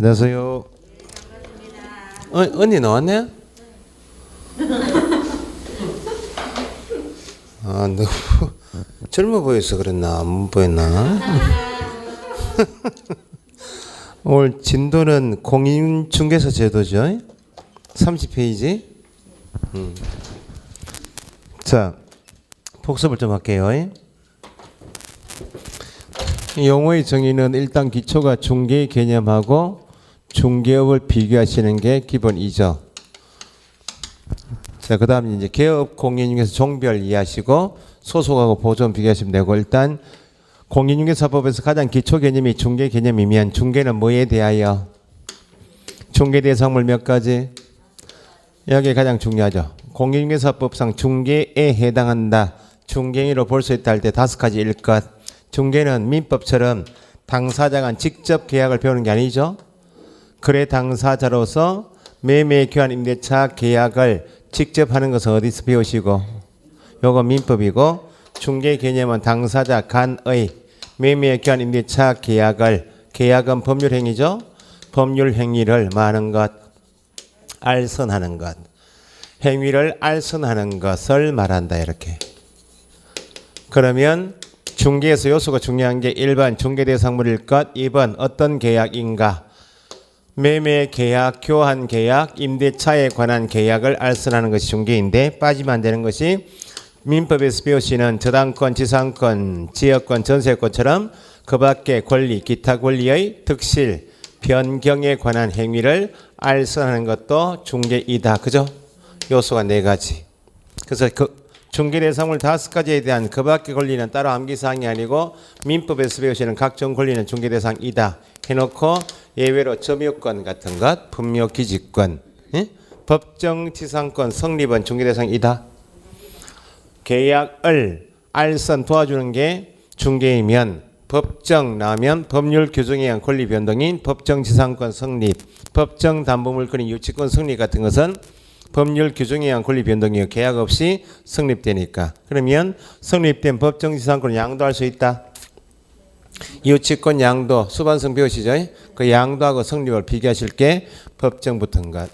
안녕하세요. 언니 나왔네? 아, 너무 젊어 보여서 그랬나? 안 보였나? 오늘 진도는 공인중개사 제도죠. 30페이지. 자, 복습을 좀 할게요. 용어의 정의는 일단 기초가 중개 개념하고 중개업을 비교하시는 게 기본이죠. 자, 그 다음 이제 개업 공인중개사 종별 이해하시고 소속하고 보존 비교하시면 되고, 일단 공인중개사법에서 가장 기초 개념이 중개 개념이면 중개는 뭐에 대하여? 중개 대상물 몇 가지? 여기 가장 중요하죠. 공인중개사법상 중개에 해당한다, 중개행위로 볼 수 있다 할 때 5가지일 것. 중개는 민법처럼 당사자가 직접 계약을 배우는 게 아니죠. 거래 당사자로서 매매, 교환, 임대차 계약을 직접 하는 것은 어디서 배우시고? 요거 민법이고, 중개 개념은 당사자 간의 매매, 교환, 임대차 계약은 법률 행위죠. 법률 행위를 말하는 것, 알선하는 것, 행위를 알선하는 것을 말한다 이렇게. 그러면 중개에서 요소가 중요한 게 1번 중개 대상물일 것, 2번 어떤 계약인가, 매매 계약, 교환 계약, 임대차에 관한 계약을 알선하는 것이 중개인데, 빠지면 안 되는 것이 민법에서 배우시는 저당권, 지상권, 지역권, 전세권처럼 그 밖의 권리, 기타 권리의 득실, 변경에 관한 행위를 알선하는 것도 중개이다. 그죠? 요소가 4가지. 그래서 중개 대상물 5가지에 대한 그 밖의 권리는 따로 암기사항이 아니고 민법에서 배우시는 각종 권리는 중개 대상이다 해놓고, 예외로 점유권 같은 것, 분묘기지권, 법정지상권 성립은 중개 대상이다. 계약을 알선 도와주는 게 중개이면, 법정 나오면 법률 규정에 의한 권리 변동인 법정지상권 성립, 법정담보물권의 유치권 성립 같은 것은 법률 규정에 의한 권리 변동이요, 계약 없이 성립되니까. 그러면 성립된 법정지상권을 양도할 수 있다. 유치권 양도, 수반성 배우시죠? 그 양도하고 성립을 비교하실 게 법정 붙은 것.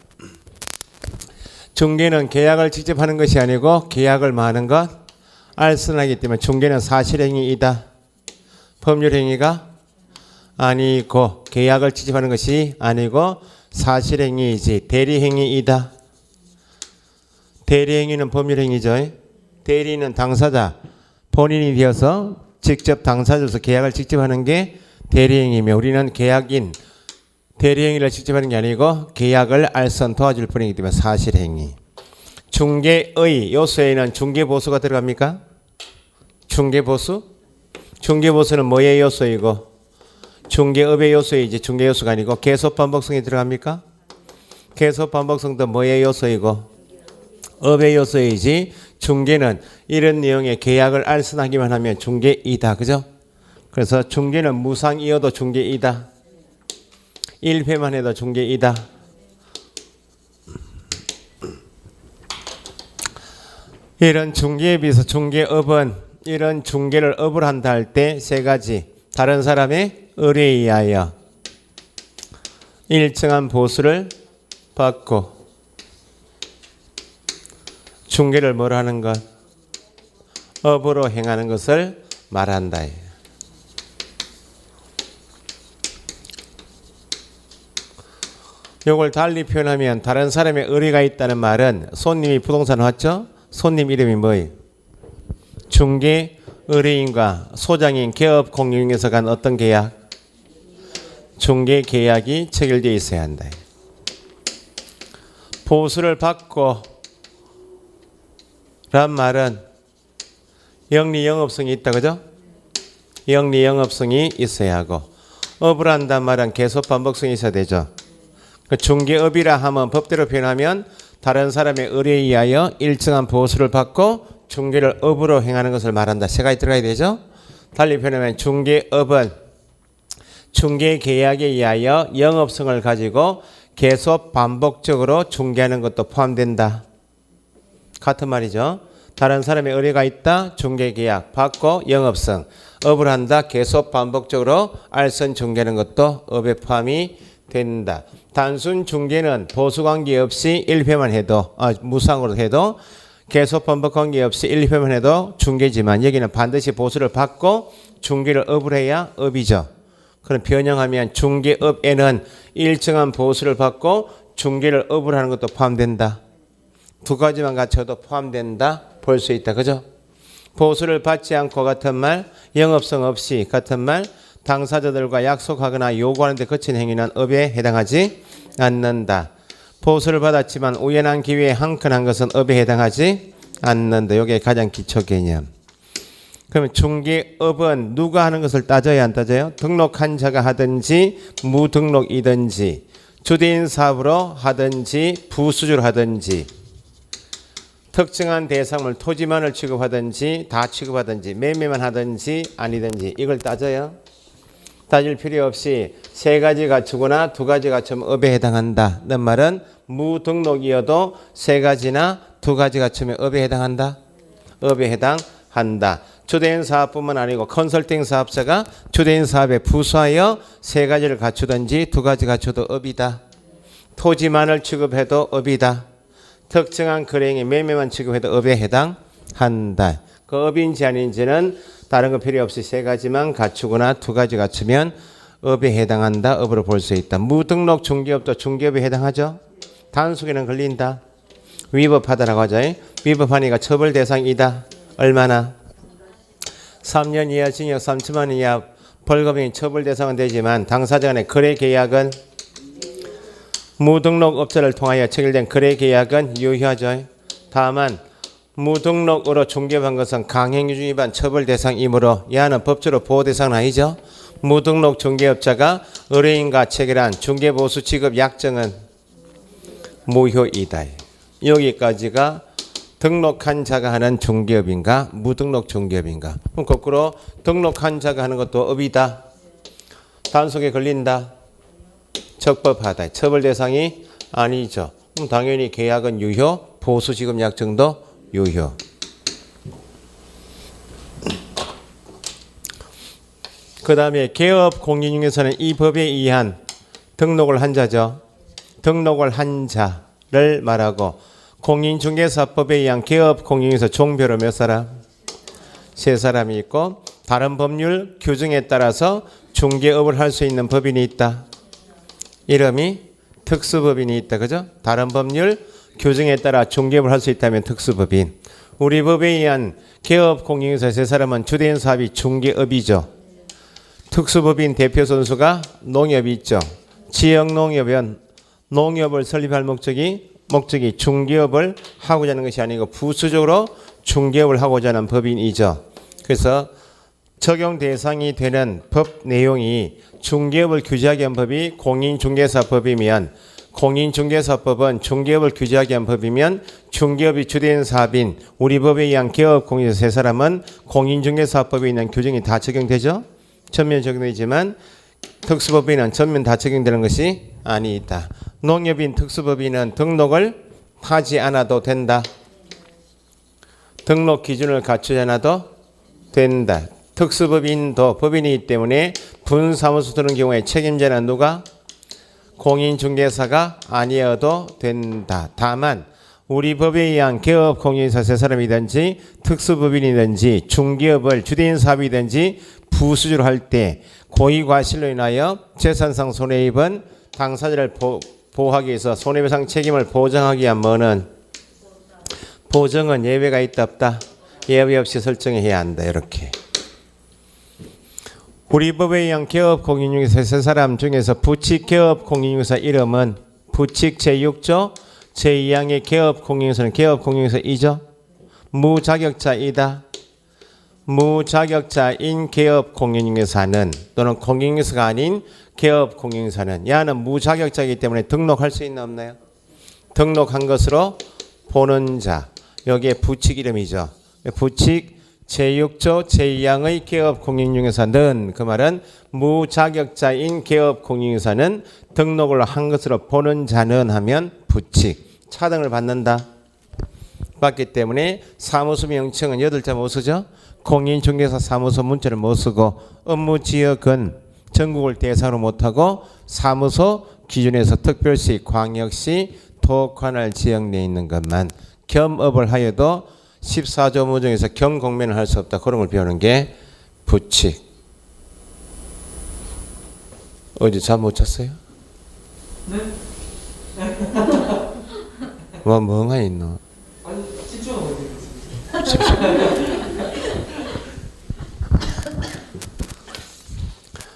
중개는 계약을 직접 하는 것이 아니고 계약을 말하는 것, 알선하기 때문에 중개는 사실행위이다. 법률행위가 아니고, 계약을 직접 하는 것이 아니고 사실행위이지 대리행위이다. 대리행위는 법률행위죠. 대리는 당사자 본인이 되어서 직접 당사자로서 계약을 직접 하는 게 대리행위며, 우리는 계약인 대리행위를 직접 하는 게 아니고 계약을 알선 도와줄 뿐이기 때문에 사실행위. 중개의 요소에는 중개보수가 들어갑니까? 중개보수? 중개보수는 뭐의 요소이고? 중개업의 요소이지 중개요소가 아니고. 계속반복성이 들어갑니까? 계속반복성도 뭐의 요소이고? 업의 요소이지. 중개는 이런 내용의 계약을 알선하기만 하면 중개이다. 그죠? 그래서 중개는 무상이어도 중개이다. 1회만 해도 중개이다. 이런 중개에 비해서 중개업은 이런 중개를 업을 한다 할 때 3가지. 다른 사람의 의뢰에 의하여 일정한 보수를 받고, 중개를 뭘 하는 것? 업으로 행하는 것을 말한다. 이걸 달리 표현하면, 다른 사람의 의뢰가 있다는 말은 손님이 부동산 왔죠? 손님 이름이 뭐예요? 중개 의뢰인과 소장인 개업 공인중개사 간 어떤 계약? 중개 계약이 체결되어 있어야 한다. 보수를 받고 란 말은 영리 영업성이 있다. 그죠? 영리 영업성이 있어야 하고, 업을 한단 말은 계속 반복성이 있어야 되죠. 중개업이라 하면 법대로 표현하면 다른 사람의 의뢰에 의하여 일정한 보수를 받고 중개를 업으로 행하는 것을 말한다. 3가지 들어가야 되죠. 달리 표현하면 중개업은 중개 계약에 의하여 영업성을 가지고 계속 반복적으로 중개하는 것도 포함된다. 같은 말이죠. 다른 사람의 의뢰가 있다, 중개계약 받고 영업성, 업을 한다, 계속 반복적으로 알선 중개하는 것도 업에 포함이 된다. 단순 중개는 보수 관계 없이 1회만 해도 무상으로 해도 계속 번복 관계 없이 1회만 해도 중개지만 여기는 반드시 보수를 받고 중개를 업을 해야 업이죠. 그럼 변형하면 중개업에는 일정한 보수를 받고 중개를 업을 하는 것도 포함된다. 두 가지만 갖춰도 포함된다. 볼 수 있다. 그죠? 보수를 받지 않고 같은 말, 영업성 없이 같은 말, 당사자들과 약속하거나 요구하는 데 거친 행위는 업에 해당하지 않는다. 보수를 받았지만 우연한 기회에 한 건 한 것은 업에 해당하지 않는다. 이게 가장 기초 개념. 그러면 중개업은 누가 하는 것을 따져야 안 따져요? 등록한 자가 하든지 무등록이든지 주대인 사업으로 하든지 부수주로 하든지 특정한 대상물 토지만을 취급하든지 다 취급하든지 매매만 하든지 아니든지 이걸 따져요. 따질 필요 없이 세 가지 갖추거나 두 가지 갖추면 업에 해당한다. 는 말은 무등록이어도 세 가지나 두 가지 갖추면 업에 해당한다. 업에 해당한다. 주대인 사업뿐만 아니고 컨설팅 사업자가 주대인 사업에 부수하여 세 가지를 갖추든지 두 가지 갖춰도 업이다. 토지만을 취급해도 업이다. 특정한 거래행위 매매만 취급해도 업에 해당한다. 그 업인지 아닌지는 다른 거 필요 없이 세 가지만 갖추거나 두 가지 갖추면 업에 해당한다. 업으로 볼 수 있다. 무등록 중개업도 중개업에 해당하죠. 단속에는 걸린다. 위법하다라고 하죠. 위법하니까 처벌 대상이다. 얼마나? 3년 이하 징역 3천만 원 이하 벌금이 처벌 대상은 되지만 당사자 간의 거래 계약은 무등록 업자를 통하여 체결된 거래 계약은 유효하죠. 다만 무등록으로 중개한 것은 강행위중 위반 처벌 대상이므로 이하는 법적으로 보호 대상은 아니죠. 무등록 중개업자가 의뢰인과 체결한 중개보수 지급 약정은 무효이다. 여기까지가 등록한 자가 하는 중개업인가 무등록 중개업인가. 그럼 거꾸로 등록한 자가 하는 것도 업이다. 단속에 걸린다. 적법하다. 처벌 대상이 아니죠. 그럼 당연히 계약은 유효, 보수지급 약정도 유효. 그 다음에 개업 공인중개사는 이 법에 의한 등록을 한 자죠. 등록을 한 자를 말하고 공인중개사법에 의한 개업 공인중개사 종별로 몇 사람? 세 사람이 있고 다른 법률 규정에 따라서 중개업을 할 수 있는 법인이 있다. 이름이 특수법인이 있다. 그죠? 다른 법률 규정에 따라 중개업을 할 수 있다면 특수법인. 우리 법에 의한 개업 공인중개사 세 사람은 주대인 사업이 중개업이죠. 특수법인 대표 선수가 농협이 있죠. 지역농협은 농협을 설립할 목적이 중개업을 하고자 하는 것이 아니고 부수적으로 중개업을 하고자 하는 법인이죠. 그래서 적용 대상이 되는 법 내용이 중개업을 규제하기 위한 법이 공인중개사법이면 공인중개사법은 중개업을 규제하기 위한 법이면 중개업이 주된 사업인 우리 법에 의한 개업 공인중개사 세 사람은 공인중개사법에 있는 규정이 다 적용되죠. 전면 적용되지만 특수법인은 전면 다 적용되는 것이 아니다. 농협인 특수법인은 등록을 하지 않아도 된다. 등록 기준을 갖추지 않아도 된다. 특수법인도 법인이기 때문에 분사무소 드는 경우에 책임자는 누가? 공인중개사가 아니어도 된다. 다만 우리 법에 의한 개업 공인중개사 세 사람이든지 특수법인이든지 중개업을 주대인 사업이든지 부수주로 할 때 고의과실로 인하여 재산상 손해입은 당사자를 보호하기 위해서 손해배상 책임을 보장하기 위한 뭐는 보정은 예외가 있다 없다? 예외 없이 설정해야 한다. 이렇게. 우리 법에 의한 개업 공인중개사 세 사람 중에서 부칙 개업 공인중개사 이름은 부칙 제6조 제2항의 개업 공인중개사는 개업 공인중개사 2조 무자격자이다. 무자격자인 개업 공인중개사는 또는 공인중개사가 아닌 개업 공인중개사는 야는 무자격자이기 때문에 등록할 수 있나 없나요? 등록한 것으로 보는 자. 여기에 부칙 이름이죠. 부칙 제6조 제2항의 개업 공인중개사는 그 말은 무자격자인 개업 공인중개사는 등록을 한 것으로 보는 자는 하면 부칙 차등을 받는다. 받기 때문에 사무소 명칭은 8자 못 쓰죠. 공인중개사 사무소 문자를 못 쓰고 업무 지역은 전국을 대상으로 못하고 사무소 기준에서 특별시, 광역시, 토, 관할, 지역 내에 있는 것만 겸업을 하여도 14조문 중에서 경공면을 할 수 없다. 그런 걸 배우는 게 부칙. 어제 잠 못 잤어요? 네? 뭐 멍하니 있노? 아니 집중하고 있습니다.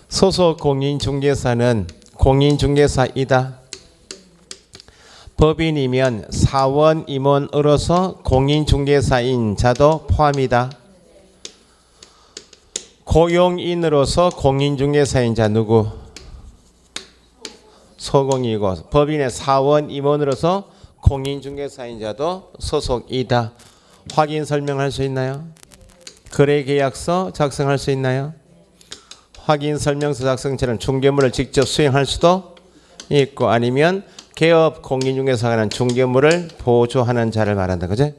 소속 공인중개사는 공인중개사이다. 법인이면 사원 임원으로서 공인중개사인 자도 포함이다. 고용인으로서 공인중개사인 자 누구? 소공이고 법인의 사원 임원으로서 공인중개사인 자도 소속이다. 확인 설명할 수 있나요? 거래계약서 작성할 수 있나요? 확인 설명서 작성처럼 중개물을 직접 수행할 수도 있고 아니면 개업 공인중개사는 중개물을 보조하는 자를 말한다. 그죠?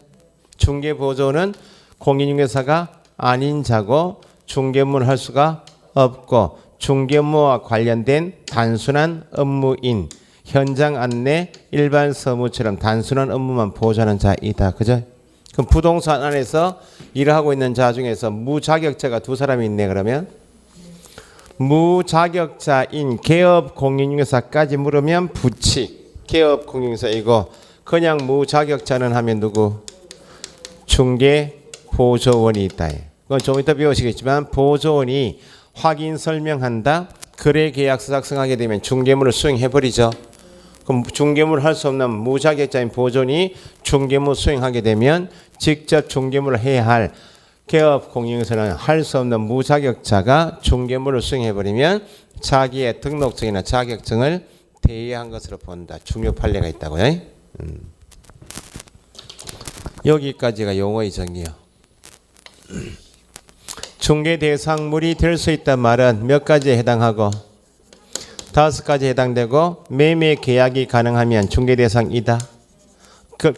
중개보조는 공인중개사가 아닌 자고 중개물을 할 수가 없고 중개무와 관련된 단순한 업무인 현장 안내 일반 서무처럼 단순한 업무만 보조하는 자이다. 그죠? 그럼 부동산 안에서 일을 하고 있는 자 중에서 무자격자가 두 사람이 있네. 그러면 무자격자인 개업 공인중개사까지 물으면 부칙 개업 공인중개사이고 그냥 무자격자는 하면 누구? 중개보조원이 있다. 그건 좀 이따 배우시겠지만 보조원이 확인 설명한다. 거래계약서 작성하게 되면 중개물을 수행해버리죠. 그럼 중개물을 할 수 없는 무자격자인 보조원이 중개물 수행하게 되면 직접 중개물을 해야 할 개업 공인중개사는 할 수 없는 무자격자가 중개물을 수행해버리면 자기의 등록증이나 자격증을 대여한 것으로 본다. 중요 판례가 있다고요. 여기까지가 용어의 정의요. 중개 대상물이 될 수 있단 말은 몇 가지에 해당하고 5가지에 해당되고 매매 계약이 가능하면 중개 대상이다.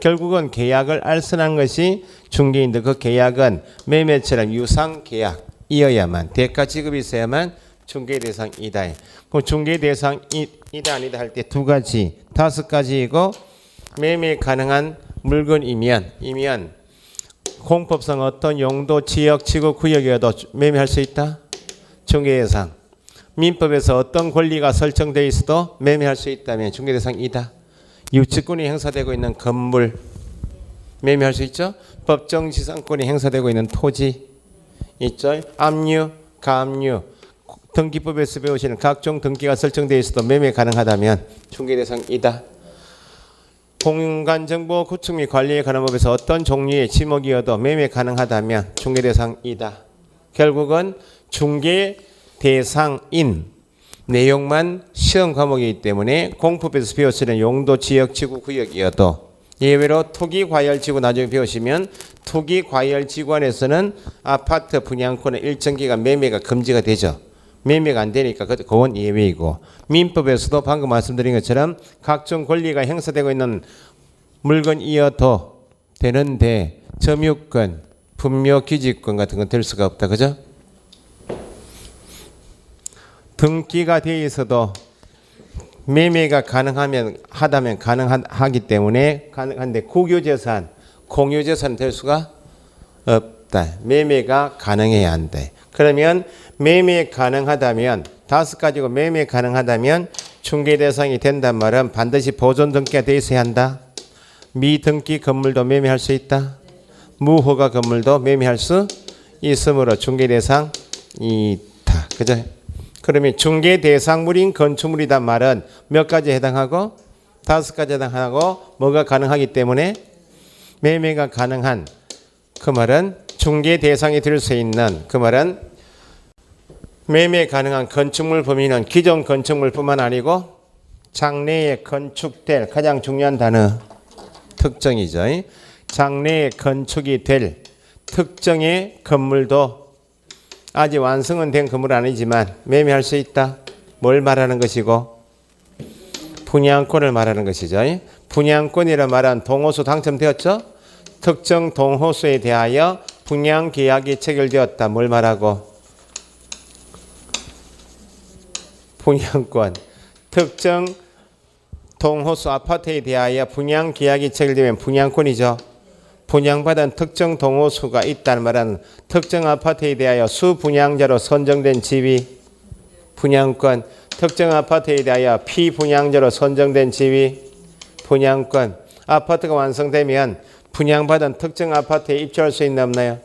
결국은 계약을 알선한 것이 중개인데 그 계약은 매매처럼 유상 계약이어야만 대가 지급이 있어야만 중개 대상이다. 그럼 중개 대상이다 아니다 할 때 2가지, 5가지이고 매매 가능한 물건이면 공법상 어떤 용도, 지역, 지구, 구역이어도 매매할 수 있다. 중개 대상. 민법에서 어떤 권리가 설정되어 있어도 매매할 수 있다면 중개 대상이다. 유치권이 행사되고 있는 건물 매매할 수 있죠. 법정지상권이 행사되고 있는 토지 있죠. 압류, 가압류, 등기법에서 배우시는 각종 등기가 설정되어 있어도 매매 가능하다면 중개 대상이다. 공간정보 구축 및 관리에 관한 법에서 어떤 종류의 지목이어도 매매 가능하다면 중개 대상이다. 결국은 중개 대상인 내용만 시험 과목이기 때문에 공법에서 배우시는 용도, 지역, 지구, 구역이어도 예외로 투기과열지구 나중에 배우시면 투기과열지구 안에서는 아파트 분양권은 일정 기간 매매가 금지가 되죠. 매매가 안 되니까 그건 예외이고 민법에서도 방금 말씀드린 것처럼 각종 권리가 행사되고 있는 물건이어도 되는데 점유권, 분묘기지권 같은 건 될 수가 없다. 그죠? 등기가 되어 있어도 매매가 하다면 가능하기 때문에 가능한데 국유재산, 공유재산은 될 수가 없다. 매매가 가능해야 한대. 그러면 매매 가능하다면 5가지고 매매 가능하다면 중개 대상이 된단 말은 반드시 보존 등기가 되어 있어야 한다. 미등기 건물도 매매할 수 있다. 무허가 건물도 매매할 수 있으므로 중개 대상이다. 그죠? 그러면 중개 대상물인 건축물이란 말은 몇 가지에 해당하고 5가지에 해당하고 뭐가 가능하기 때문에 매매가 가능한 그 말은 중개 대상이 될 수 있는 그 말은 매매 가능한 건축물 범위는 기존 건축물뿐만 아니고 장래에 건축될 가장 중요한 단어 특정이죠. 장래에 건축이 될 특정의 건물도 아직 완성은 된 건물은 아니지만 매매할 수 있다. 뭘 말하는 것이고 분양권을 말하는 것이죠. 분양권이라 말한 동호수 당첨되었죠. 특정 동호수에 대하여 분양계약이 체결되었다. 뭘 말하고 분양권. 특정 동호수 아파트에 대하여 분양 계약이 체결되면 분양권이죠. 분양받은 특정 동호수가 있다는 말은 특정 아파트에 대하여 수분양자로 선정된 집이 분양권, 특정 아파트에 대하여 피분양자로 선정된 집이 분양권. 아파트가 완성되면 분양받은 특정 아파트에 입주할 수 있나 없나요?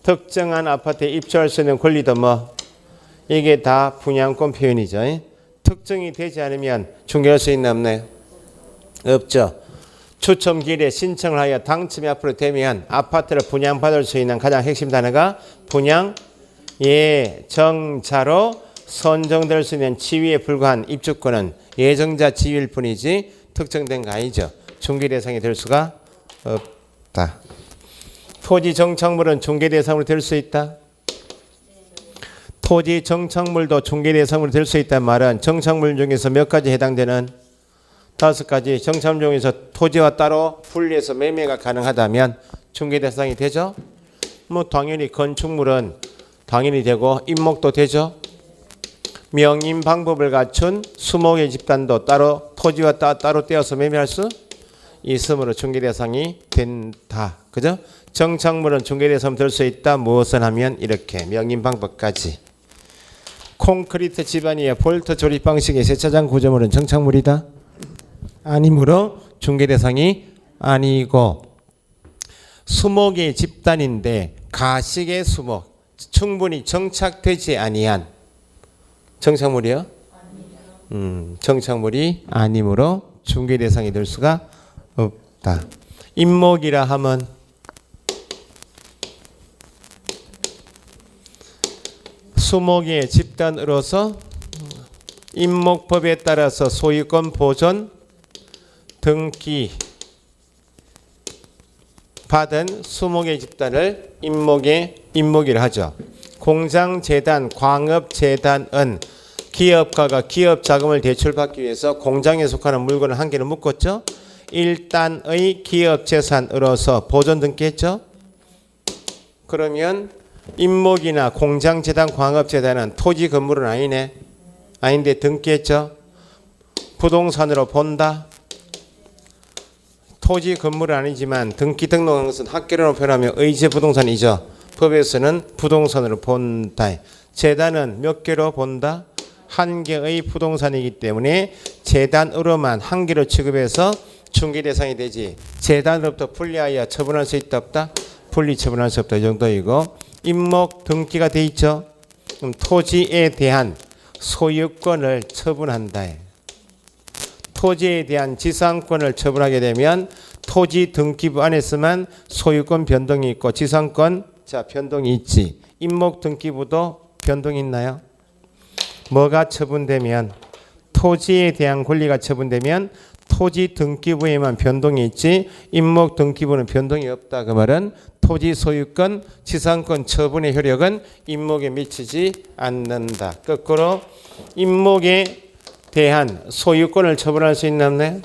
특정한 아파트에 입주할 수 있는 권리도 뭐 이게 다 분양권 표현이죠. 특정이 되지 않으면 중개할 수 있나 없나요? 없죠. 추첨 기일에 신청을 하여 당첨이 앞으로 되면 아파트를 분양받을 수 있는 가장 핵심 단어가 분양 예정자로 선정될 수 있는 지위에 불과한 입주권은 예정자 지위일 뿐이지 특정된 거 아니죠. 중개 대상이 될 수가 없다. 토지 정착물은 중개 대상으로 될 수 있다. 토지 정착물도 중개 대상으로 될 수 있다는 말은 정착물 중에서 몇 가지 해당되는 5가지 정착물 중에서 토지와 따로 분리해서 매매가 가능하다면 중개 대상이 되죠. 뭐 당연히 건축물은 당연히 되고 임목도 되죠. 명인 방법을 갖춘 수목의 집단도 따로 토지와 따로 떼어서 매매할 수 있으므로 중개 대상이 된다. 그죠? 정착물은 중개 대상 될 수 있다. 무엇을 하면 이렇게 명인 방법까지. 콘크리트 집안위에 볼트 조립 방식의 세차장 구조물은 정착물이다. 아니므로 중개 대상이 아니고 수목의 집단인데 가식의 수목 충분히 정착되지 아니한 정착물이요? 정착물이 아니므로 중개 대상이 될 수가 없다. 임목이라 하면 수목의 집단으로서 임목법에 따라서 소유권 보존 등기 받은 수목의 집단을 임목이라 하죠. 공장재단, 광업재단은 기업가가 기업 자금을 대출받기 위해서 공장에 속하는 물건을 한 개를 묶었죠. 일단의 기업 재산으로서 보존 등기했죠. 그러면 임목이나 공장재단, 광업재단은 토지 건물은 아니네. 아닌데 등기했죠. 부동산으로 본다. 토지 건물은 아니지만 등기 등록한 것은 학계로 표현하면 의제 부동산이죠. 법에서는 부동산으로 본다. 재단은 몇 개로 본다? 한 개의 부동산이기 때문에 재단으로만 한 개로 취급해서 중개 대상이 되지. 재단으로부터 분리하여 처분할 수 있다 없다? 분리 처분할 수 없다. 이 정도이고 임목 등기가 돼 있죠. 그럼 토지에 대한 소유권을 처분한다. 토지에 대한 지상권을 처분하게 되면 토지 등기부 안에서만 소유권 변동이 있고 지상권 변동이 있지. 임목 등기부도 변동이 있나요? 뭐가 처분되면 토지에 대한 권리가 처분되면 토지 등기부에만 변동이 있지 임목 등기부는 변동이 없다. 그 말은 토지 소유권 지상권 처분의 효력은 임목에 미치지 않는다. 거꾸로 임목에 대한 소유권을 처분할 수 있나 없나요?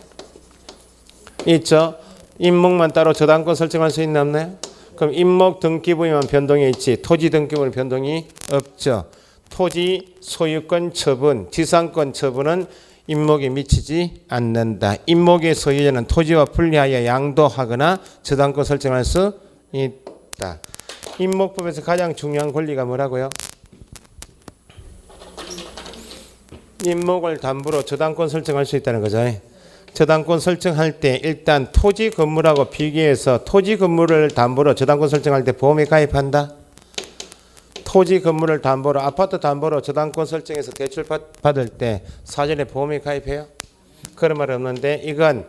있죠. 임목만 따로 저당권 설정할 수 있나 없나요? 그럼 임목 등기부에만 변동이 있지 토지 등기부는 변동이 없죠. 토지 소유권 처분, 지상권 처분은 임목에 미치지 않는다. 임목의 소유자는 토지와 분리하여 양도하거나 저당권 설정할 수 있다. 임목법에서 가장 중요한 권리가 뭐라고요? 임목을 담보로 저당권 설정할 수 있다는 거죠. 저당권 설정할 때 일단 토지 건물하고 비교해서 토지 건물을 담보로 저당권 설정할 때 보험에 가입한다. 토지 건물을 담보로 아파트 담보로 저당권 설정해서 대출 받을 때 사전에 보험에 가입해요? 그런 말 없는데 이건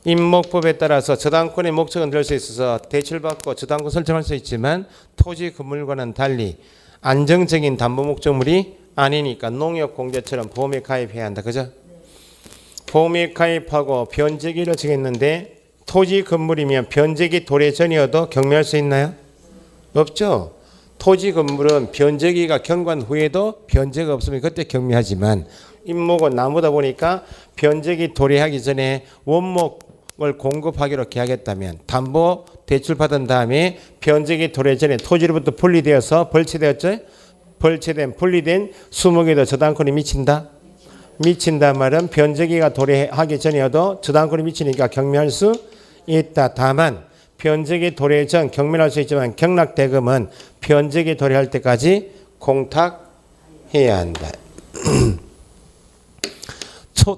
임목법에 따라서 저당권의 목적은 될 수 있어서 대출받고 저당권 설정할 수 있지만 토지 건물과는 달리 안정적인 담보 목적물이 아니니까 농협공제처럼 보험에 가입해야 한다. 그죠? 보험에 가입하고 변제기를 정했는데 토지 건물이면 변제기 도래 전이어도 경매할 수 있나요? 없죠. 토지 건물은 변제기가 경관 후에도 변제가 없으면 그때 경매하지만 임목은 나무다 보니까 변제기 도래하기 전에 원목을 공급하기로 계약했다면 담보 대출 받은 다음에 변제기 도래 전에 토지로부터 분리되어서 벌채되었죠. 벌채된 분리된 수목에도 저당권이 미친다. 미친다 말은 변제기가 도래하기 전이어도 저당권이 미치니까 경매할 수 있다. 다만 변제기 도래 전 경매할 수 있지만 경락대금은 변제기 도래할 때까지 공탁해야 한다.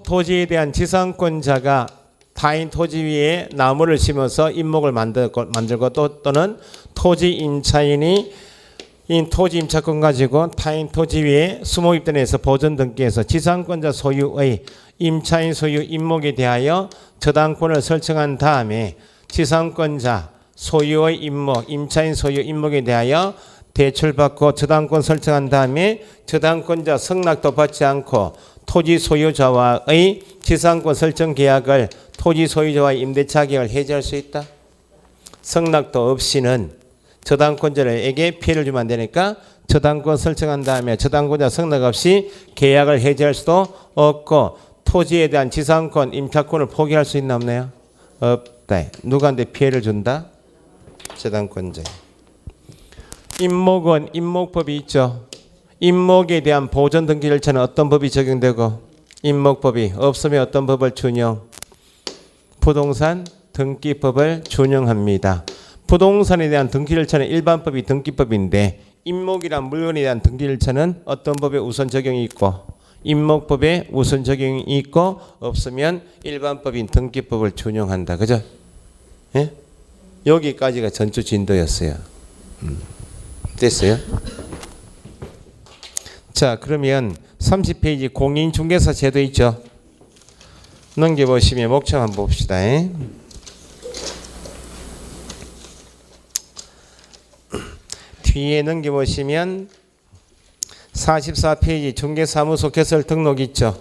토지에 대한 지상권자가 타인 토지 위에 나무를 심어서 임목을 만들고 또는 토지 임차인이 이 토지 임차권 가지고 타인 토지 위에 수목입단에서 보전 등기해서 지상권자 소유의 임차인 소유 임목에 대하여 저당권을 설정한 다음에 지상권자 소유의 임목, 임차인 소유 임목에 대하여 대출받고 저당권 설정한 다음에 저당권자 승낙도 받지 않고 토지 소유자와의 지상권 설정 계약을 토지 소유자와의 임대차 계약을 해지할 수 있다. 승낙도 없이는 저당권자에게 피해를 주면 안 되니까 저당권 설정한 다음에 저당권자 승낙 없이 계약을 해지할 수도 없고 토지에 대한 지상권, 임차권을 포기할 수 있나 없나요? 없다. 누구한테 피해를 준다? 저당권자. 임목은 임목법이 있죠. 임목에 대한 보전 등기 절차는 어떤 법이 적용되고 임목법이 없으면 어떤 법을 준용? 부동산 등기법을 준용합니다. 부동산에 대한 등기 절차는 일반법이 등기법인데 임목이란 물건에 대한 등기 절차는 어떤 법에 우선 적용이 있고 임목법에 우선 적용이 있고 없으면 일반법인 등기법을 준용한다. 그죠? 예? 여기까지가 전주 진도였어요. 됐어요? 자, 그러면 30페이지 공인중개사 제도 있죠? 넘겨보시면 목적 한번 봅시다. 뒤에 넘겨보시면 44페이지 중개사무소 개설 등록 있죠?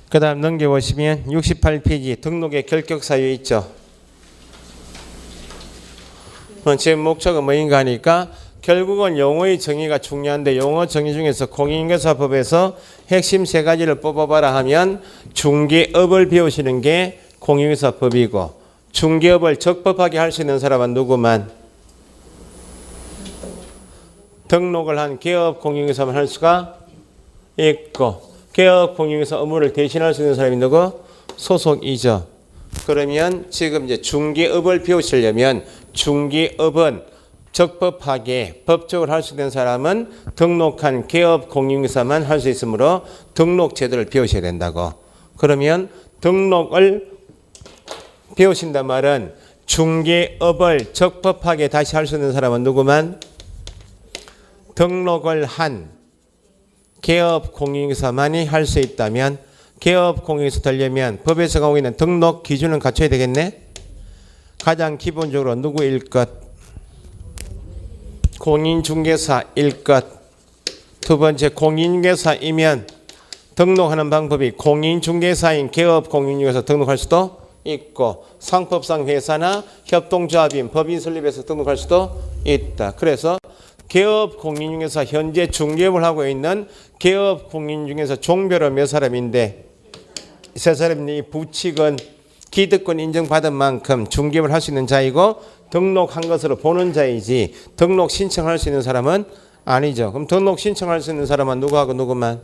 그 다음 넘겨보시면 68페이지 등록의 결격사유 있죠? 지금 목적은 뭐인가 하니까 결국은 용어의 정의가 중요한데 용어 정의 중에서 공인중개사법에서 핵심 세 가지를 뽑아봐라 하면 중개업을 배우시는 게 공인중개사법이고 중개업을 적법하게 할 수 있는 사람은 누구만? 등록을 한 개업 공인중개사만 할 수가 있고 개업 공인중개사 업무를 대신할 수 있는 사람이 누구? 소속이죠. 그러면 지금 이제 중개업을 배우시려면 중개업은 적법하게 법적으로 할 수 있는 사람은 등록한 개업 공인중개사만 할 수 있으므로 등록 제도를 배우셔야 된다고. 그러면 등록을 배우신단 말은 중개업을 적법하게 다시 할 수 있는 사람은 누구만? 등록을 한 개업 공인중개사만이 할 수 있다면 개업 공인중개사 되려면 법에서 가고 있는 등록 기준은 갖춰야 되겠네. 가장 기본적으로 누구일 것? 공인중개사일 것. 두 번째 공인중개사이면 등록하는 방법이 공인중개사인 개업 공인중개사 등록할 수도 있고 상법상 회사나 협동조합인 법인 설립해서 등록할 수도 있다. 그래서 개업 공인중개사 현재 중개업을 하고 있는 개업 공인중개사 종별로 몇 사람인데 세 사람이 부칙은 기득권 인정받은 만큼 중개업을 할 수 있는 자이고 등록한 것으로 보는 자이지 등록 신청할 수 있는 사람은 아니죠. 그럼 등록 신청할 수 있는 사람은 누구하고 누구만?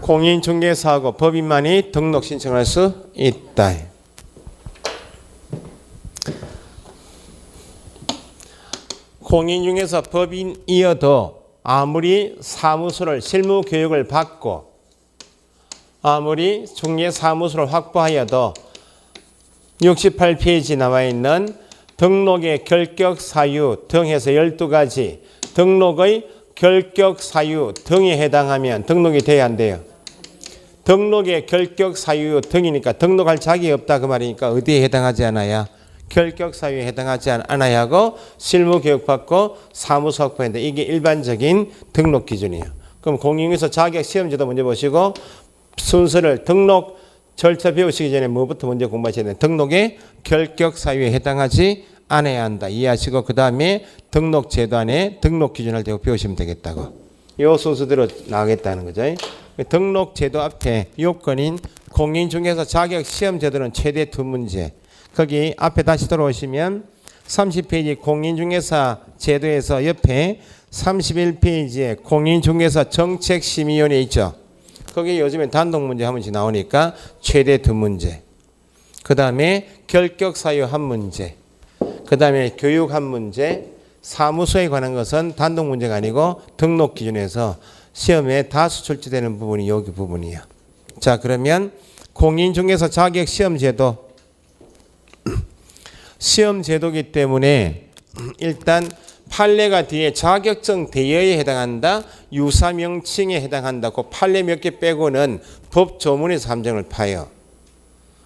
공인중개사하고 법인만이 등록 신청할 수 있다. 공인중개사 법인이어도 아무리 사무소를 실무 교육을 받고 아무리 중개사무소를 확보하여도 68페이지 나와 있는 등록의 결격 사유 등 해서 12가지 등록의 결격 사유 등에 해당하면 등록이 돼야 한대요. 등록의 결격 사유 등이니까 등록할 자격이 없다 그 말이니까 어디에 해당하지 않아야? 결격 사유에 해당하지 않아야 하고 실무 교육 받고 사무소 확보했는데 이게 일반적인 등록 기준이에요. 그럼 공인중개사 자격 시험지도 먼저 보시고 순서를 등록 절차 배우시기 전에 뭐부터 먼저 공부하셔야 돼요? 등록의 결격 사유에 해당하지 않아야 한다. 이해하시고 그 다음에 등록 제도 안에 등록 기준을 대고 배우시면 되겠다고. 이 순서대로 나가겠다는 거죠. 등록 제도 앞에 요건인 공인중개사 자격 시험 제도는 최대 2문제. 거기 앞에 다시 돌아오시면 30페이지 공인중개사 제도에서 옆에 31페이지에 공인중개사 정책심의위원회 있죠. 거기 요즘에 단독문제 한 문제 나오니까 최대 2문제. 그 다음에 결격사유 1문제. 그 다음에 교육 1문제. 사무소에 관한 것은 단독문제가 아니고 등록 기준에서 시험에 다수 출제되는 부분이 여기 부분이에요. 자, 그러면 공인중개사 자격 시험제도. 시험제도이기 때문에 일단 판례가 뒤에 자격증 대여에 해당한다, 유사명칭에 해당한다. 그 판례 몇 개 빼고는 법조문에서 함정을 파요.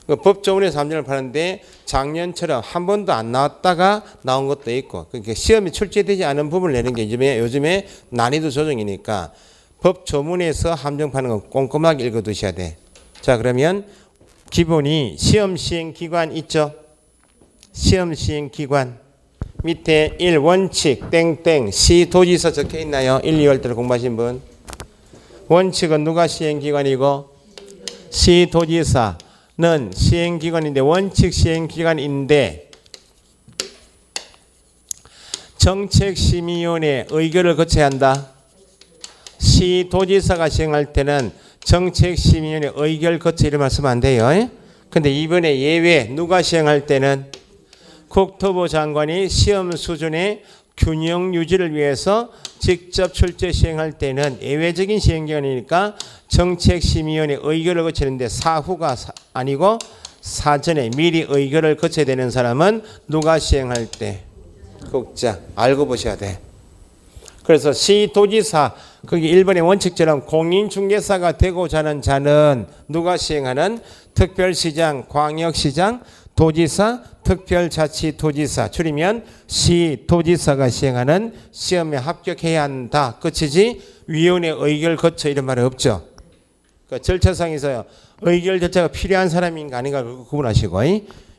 그 법조문에서 함정을 파는데 작년처럼 한 번도 안 나왔다가 나온 것도 있고, 그러니까 시험에 출제되지 않은 부분을 내는 게 요즘에 난이도 조정이니까 법조문에서 함정 파는 거 꼼꼼하게 읽어두셔야 돼. 자, 그러면 기본이 시험 시행 기관 있죠. 시험 시행 기관 밑에 1 원칙 땡땡 시도지사 적혀 있나요? 1, 2월 때를 공부하신 분. 원칙은 누가 시행기관이고 시도지사는 시행기관인데 원칙 시행기관인데 정책심의위원회 의결을 거쳐야 한다. 시도지사가 시행할 때는 정책심의위원회 의결 거쳐 이런 말씀 안 돼요. 근데 이번에 예외 누가 시행할 때는 국토부 장관이 시험 수준의 균형 유지를 위해서 직접 출제 시행할 때는 예외적인 시행기관이니까 정책심의위원회 의결을 거치는데 사후가 아니고 사전에 미리 의결을 거쳐야 되는 사람은 누가 시행할 때? 국장. 알고 보셔야 돼. 그래서 시도지사 거기 1번의 원칙처럼 공인중개사가 되고자 하는 자는 누가 시행하는? 특별시장, 광역시장, 도지사, 특별자치도지사 줄이면 시도지사가 시행하는 시험에 합격해야 한다. 끝이지 위원회 의결 거쳐 이런 말은 없죠. 그러니까 절차상에서 의결 절차가 필요한 사람인가 아닌가 그거 구분하시고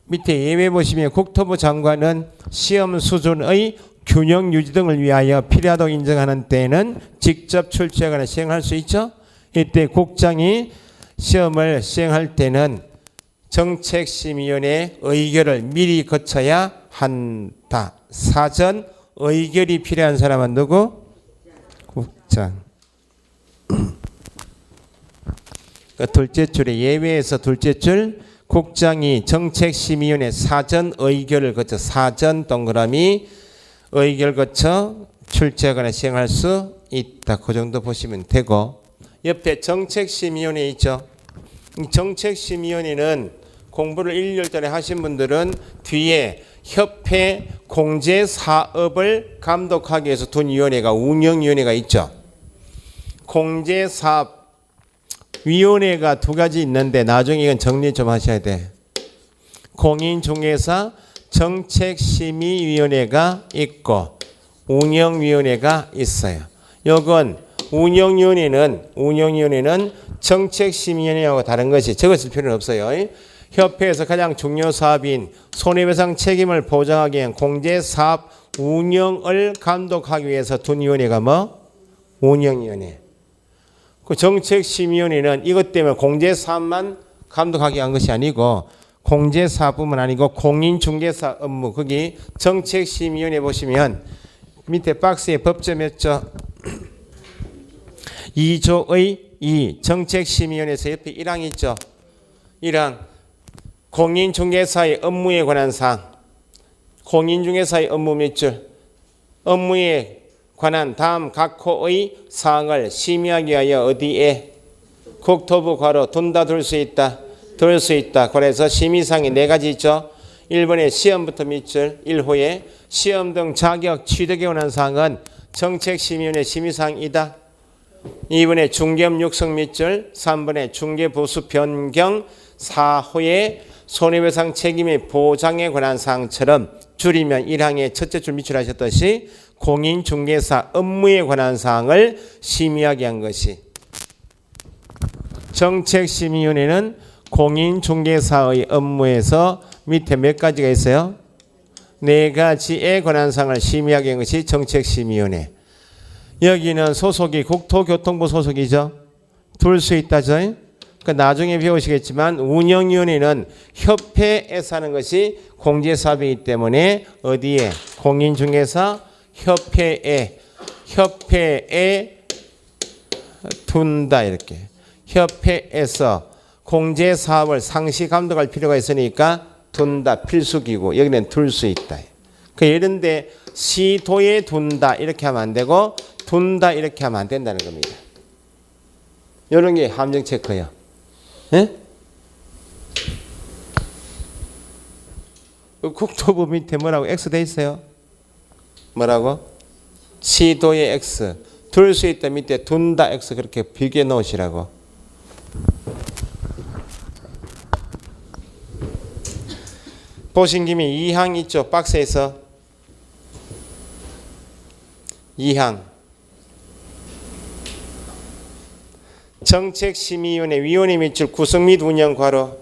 밑에 예외 보시면 국토부 장관은 시험 수준의 균형 유지 등을 위하여 필요하다고 인정하는 때에는 직접 출제하거나 시행할 수 있죠. 이때 국장이 시험을 시행할 때는 정책심의위원회 의결을 미리 거쳐야 한다. 사전 의결이 필요한 사람은 누구? 국장. 둘째 줄에 예외에서 둘째 줄 국장이 정책심의위원회 사전 의결을 거쳐 사전 동그라미 의결 거쳐 출제하거나 시행할 수 있다. 그 정도 보시면 되고 옆에 정책심의위원회 있죠. 정책심의위원회는 공부를 1, 2월 달에 하신 분들은 뒤에 협회 공제사업을 감독하기 위해서 둔 위원회가 운영위원회가 있죠. 공제사업위원회가 2가지 있는데 나중에 이건 정리 좀 하셔야 돼. 공인중개사 정책심의위원회가 있고 운영위원회가 있어요. 요건 운영위원회는 정책심의위원회하고 다른 것이 적었을 필요는 없어요. 협회에서 가장 중요 사업인 손해배상 책임을 보장하기 위한 공제사업 운영을 감독하기 위해서 둔 위원회가 뭐? 운영위원회. 그 정책심의위원회는 이것 때문에 공제사업만 감독하기 위한 것이 아니고 공제사업뿐만 아니고 공인중개사 업무 거기 정책심의위원회 보시면 밑에 박스에 법조 몇 조? 2조의 2 정책심의위원회에서 옆에 1항이 있죠. 1항 공인중개사의 업무에 관한 사항. 공인중개사의 업무 몇 줄? 업무에 관한 다음 각 호의 사항을 심의하기 위하여 어디에? 국토부 괄호 둔다 둘 수 있다. 둘 수 있다. 그래서 심의사항이 4가지 있죠. 1번에 시험부터 몇 줄? 1호에 시험 등 자격 취득에 관한 사항은 정책심의위원회 심의사항이다. 2번에 중개업 육성 몇 줄? 3번에 중개보수 변경 4호에 손해배상 책임의 보장에 관한 사항처럼 줄이면 1항의 첫째 줄 밑줄 하셨듯이 공인중개사 업무에 관한 사항을 심의하게 한 것이 정책심의위원회는 공인중개사의 업무에서 밑에 몇 가지가 있어요? 4가지에 관한 사항을 심의하게 한 것이 정책심의위원회. 여기는 소속이 국토교통부 소속이죠. 둘 수 있다죠. 그 나중에 배우시겠지만 운영위원회는 협회에서 하는 것이 공제사업이기 때문에 어디에? 공인중개사 협회에 둔다. 이렇게 협회에서 공제사업을 상시 감독할 필요가 있으니까 둔다. 필수기구. 여기는 둘 수 있다. 그 이런데 시도에 둔다 이렇게 하면 안 되고 둔다 이렇게 하면 안 된다는 겁니다. 이런 게 함정 체크예요. 예? 국토부 밑에 뭐라고 X 돼 있어요? 뭐라고? 시도의 X. 둘 수 있다 밑에 둔다 X 그렇게 비교해 놓으시라고. 보신 김에 2항 있죠? 박스에서 2항 정책심의위원회 위원회 밑줄 구성 및 운영 괄호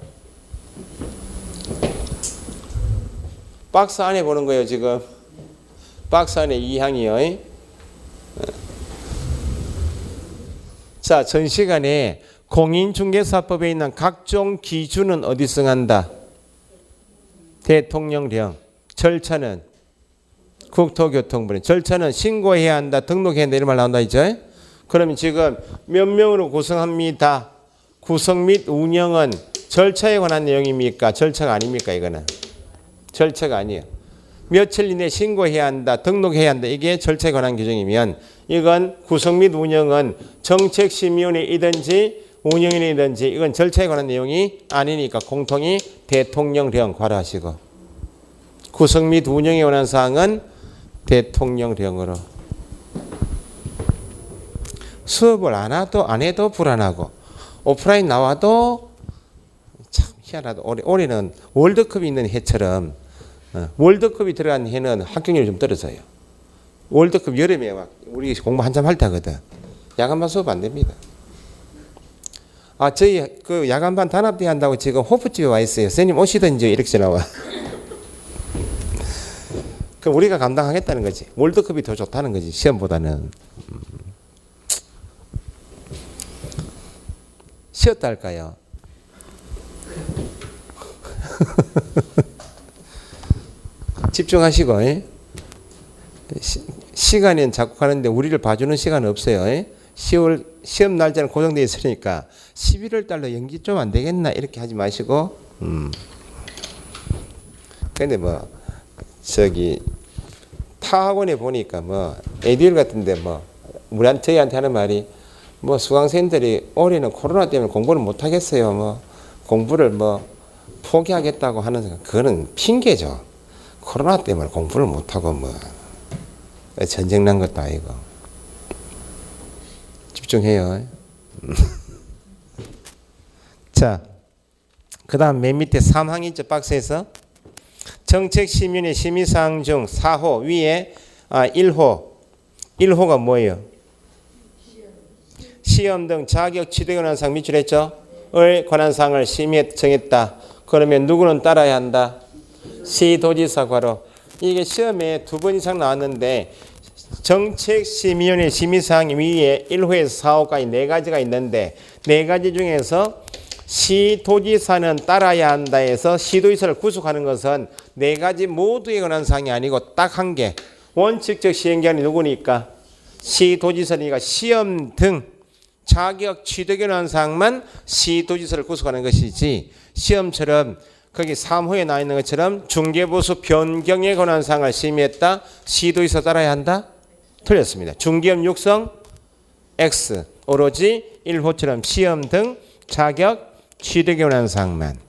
박스 안에 보는 거예요. 지금 박스 안에 2항이요. 자, 전 시간에 공인중개사법에 있는 각종 기준은 어디 승한다? 대통령령. 절차는 국토교통부는. 절차는 신고해야 한다, 등록해야 한다 이런 말 나온다 있죠. 그러면 지금 몇 명으로 구성합니다. 구성 및 운영은 절차에 관한 내용입니까? 절차가 아닙니까? 이거는 절차가 아니에요. 며칠 이내 신고해야 한다, 등록해야 한다. 이게 절차에 관한 규정이면 이건 구성 및 운영은 정책심의위원회이든지 운영위원회이든지 이건 절차에 관한 내용이 아니니까 공통이 대통령령 괄호하시고 구성 및 운영에 관한 사항은 대통령령으로. 수업을 안 해도 불안하고 오프라인 나와도 참 희한하다. 올해는 월드컵이 있는 해처럼 월드컵이 들어간 해는 합격률이 좀 떨어져요. 월드컵 여름에 막 우리 공부 한참 할 때 하거든. 야간반 수업 안 됩니다. 아, 저희 그 야간반 단합대 한다고 지금 호프집에 와 있어요. 선생님 오시든지 이렇게 나와. 그럼 우리가 감당하겠다는 거지. 월드컵이 더 좋다는 거지. 시험보다는. 쉬었다 할까요? 집중하시고. 시간은 자꾸 가는데 우리를 봐주는 시간은 없어요. 10월 시험 날짜는 고정되어 있으니까 11월 달로 연기 좀 안 되겠나 이렇게 하지 마시고. 근데 뭐 저기 타 학원에 보니까 뭐 에듀윌 같은데 뭐 우리한테 저희한테 하는 말이 뭐 수강생들이 올해는 코로나 때문에 공부를 못 하겠어요. 뭐 공부를 뭐 포기하겠다고 하는 그거는 핑계죠. 코로나 때문에 공부를 못 하고 뭐 전쟁 난 것도 아니고. 집중해요. 자, 그다음 맨 밑에 3항 있죠. 박스에서 정책심의위원회 심의사항 중 4호 위에 1호가 뭐예요? 시험 등 자격 취득에 관한 사항 밑줄에 했죠. 을 관한 사항을 심의에 정했다. 그러면 누구는 따라야 한다? 시도지사 괄호. 이게 시험에 2번 이상 나왔는데 정책심의위원회 심의사항 위에 1호에서 4호까지 4가지가 있는데 4가지 중에서 시도지사는 따라야 한다 해서 시도지사를 구속하는 것은 4가지 모두에 관한 사항이 아니고 딱 한 개. 원칙적 시행기관이 누구니까? 시도지사니까 시험 등 자격 취득에 관한 사항만 시도지사를 구속하는 것이지 시험처럼 거기 3호에 나와 있는 것처럼 중개보수 변경에 관한 사항을 심의했다. 시도지사 따라야 한다? 틀렸습니다. 중개업 육성 X 오로지 1호처럼 시험 등 자격 취득에 관한 사항만.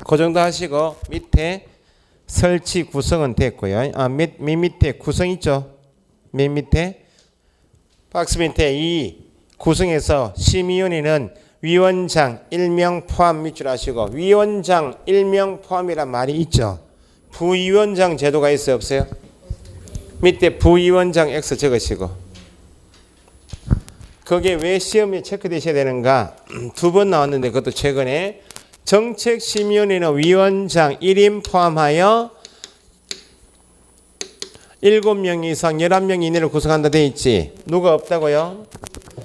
그 정도 하시고 밑에 설치 구성은 됐고요. 밑에 구성 있죠? 맨 밑에 박스 밑에 이 구성에서 심의위원회는 위원장 1명 포함 밑줄 하시고 위원장 1명 포함이란 말이 있죠. 부위원장 제도가 있어요? 없어요? 밑에 부위원장 X 적으시고 그게 왜 시험에 체크되셔야 되는가? 2번 나왔는데 그것도 최근에 정책심의위원회는 위원장 1인 포함하여 7명 이상 11명 이내를 구성한다 돼 있지. 누가 없다고요?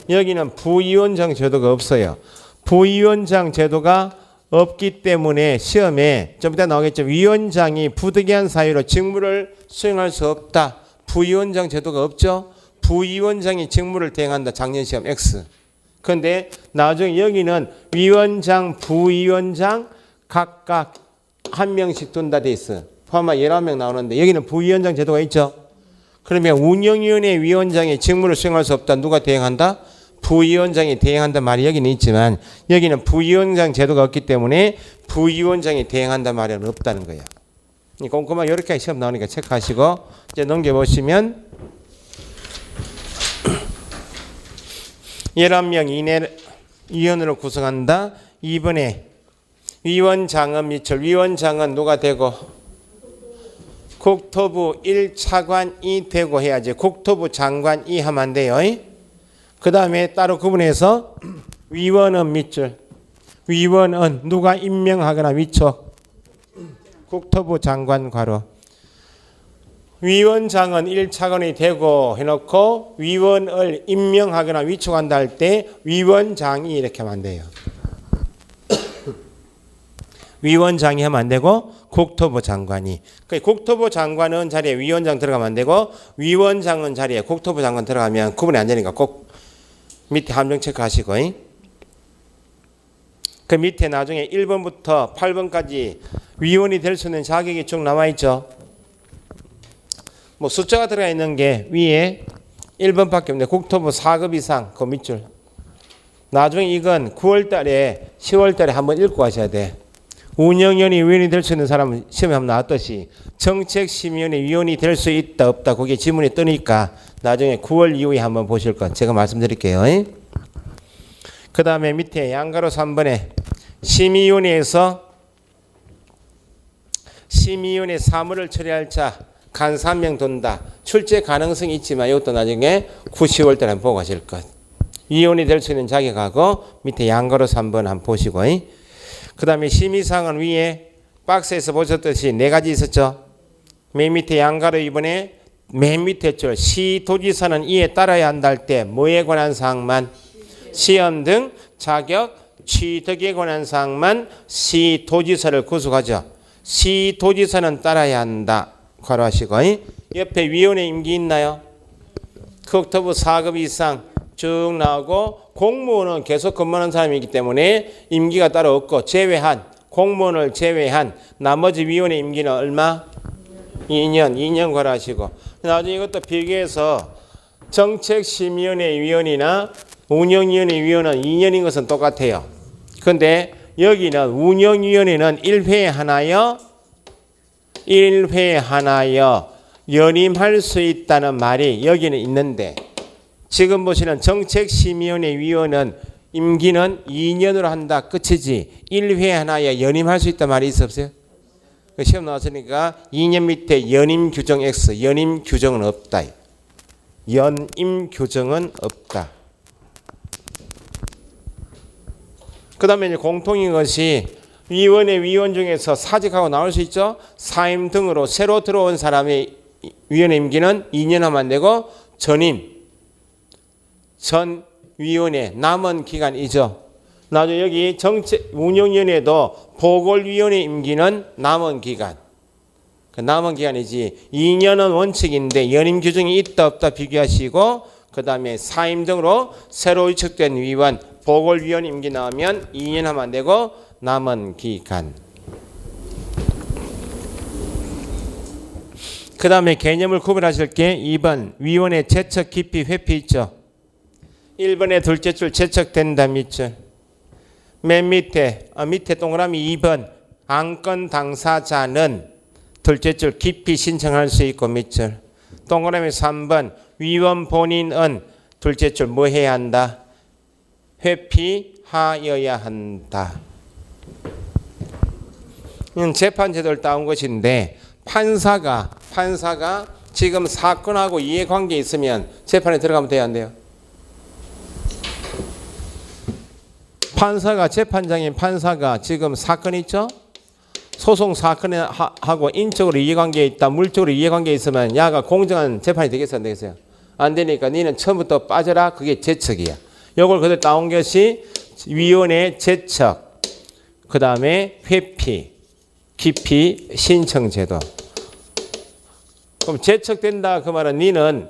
여기는 부위원장 제도가 없어요. 부위원장 제도가 없기 때문에 시험에 좀 이따 나오겠죠. 위원장이 부득이한 사유로 직무를 수행할 수 없다. 부위원장 제도가 없죠. 부위원장이 직무를 대행한다. 작년 시험 X. 그런데 나중에 여기는 위원장, 부위원장 각각 한 명씩 둔다 돼 있어. 포함한 11명 나오는데 여기는 부위원장 제도가 있죠. 그러면 운영위원회 위원장이 직무를 수행할 수 없다. 누가 대행한다? 부위원장이 대행한다 말이 여기는 있지만 여기는 부위원장 제도가 없기 때문에 부위원장이 대행한다 말이 없다는 거예요. 꼼꼼하게 이렇게 시험 나오니까 체크하시고 이제 넘겨보시면 11명 이내 위원으로 구성한다. 2번에 위원장은 미철. 위원장은 누가 되고? 국토부 1차관이 되고 해야지. 국토부 장관이 하면 안 돼요. 그 다음에 따로 구분해서 위원은 밑줄. 위원은 누가 임명하거나 위촉. 국토부 장관 괄호. 위원장은 1차관이 되고 해놓고 위원을 임명하거나 위촉한다 할 때 위원장이 이렇게 하면 안 돼요. 위원장이 하면 안 되고 국토부 장관이. 국토부 장관은 자리에 위원장 들어가면 안 되고 위원장은 자리에 국토부 장관 들어가면 구분이 안 되니까 꼭 밑에 함정 체크하시고. 그 밑에 나중에 1번부터 8번까지 위원이 될 수 있는 자격이 쭉 나와 있죠. 뭐 숫자가 들어가 있는 게 위에 1번밖에 없는데 국토부 4급 이상 그 밑줄. 나중에 이건 9월 달에 10월 달에 한번 읽고 가셔야 돼. 운영위원회 위원이 될 수 있는 사람은 시험에 한번 나왔듯이 정책심의위원회 위원이 될 수 있다 없다 그게 지문에 뜨니까 나중에 9월 이후에 한번 보실 것 제가 말씀드릴게요. 그 다음에 밑에 양가로 3번에 심의위원회에서 심의위원회 사무를 처리할 자 간 3명 돈다. 출제 가능성이 있지만 이것도 나중에 9, 10월 달에 한번 보고 가실 것. 위원이 될 수 있는 자격하고 밑에 양가로 3번 한번 보시고. 그 다음에 심의사항은 위에 박스에서 보셨듯이 4가지 있었죠. 맨 밑에 양가로 이번에 맨 밑에 줄 시도지사는 이에 따라야 한다 할 때 뭐에 관한 사항만 시험 등 자격 취득에 관한 사항만 시도지사를 구속하죠. 시도지사는 따라야 한다. 괄호하시고 옆에 위원회 임기 있나요? 국토부 4급 이상 쭉 나오고 공무원은 계속 근무하는 사람이기 때문에 임기가 따로 없고 제외한 공무원을 제외한 나머지 위원회 임기는 얼마? 2년 괄호하시고 나중에 이것도 비교해서 정책심의위원회 위원이나 운영위원회 위원은 2년인 것은 똑같아요. 그런데 여기는 운영위원회는 1회에 하나여 1회 하나여 연임할 수 있다는 말이 여기는 있는데 지금 보시는 정책심의위원회 위원은 임기는 2년으로 한다 끝이지 1회 하나여 연임할 수 있다는 말이 있어 없어요? 시험 나왔으니까 2년 밑에 연임 규정 X 연임 규정은 없다. 연임 규정은 없다. 그 다음에 이제 공통인 것이 위원회 위원 중에서 사직하고 나올 수 있죠. 사임 등으로 새로 들어온 사람의 위원회 임기는 2년 하면 안 되고 전임, 전 위원회 남은 기간이죠. 나중에 여기 정책 운영위원회도 보궐위원회 임기는 남은 기간. 그 남은 기간이지 2년은 원칙인데 연임 규정이 있다 없다 비교하시고 그 다음에 사임 등으로 새로 위촉된 위원 보궐위원 임기 나오면 2년 하면 안 되고 남은 기간. 그 다음에 개념을 구분하실 게 2번 위원회 제척 기피 회피 있죠. 1번에 둘째 줄 제척된다 밑줄. 맨 밑에 밑에 동그라미 2번 안건 당사자는 둘째 줄 기피 신청할 수 있고 밑줄. 동그라미 3번 위원 본인은 둘째 줄 뭐 해야 한다? 회피하여야 한다. 재판 제도를 따온 것인데 판사가 지금 사건하고 이해관계에 있으면 재판에 들어가면 돼야 안 돼요? 판사가 재판장인 판사가 지금 사건 있죠? 소송 사건에 하고 인적으로 이해관계에 있다 물적으로 이해관계에 있으면 야가 공정한 재판이 되겠어요 안 되겠어요? 안 되니까 니는 처음부터 빠져라. 그게 제척이야. 이걸 그대로 따온 것이 위원회 제척, 그 다음에 회피, 기피 신청 제도. 그럼 제척된다 그 말은 니는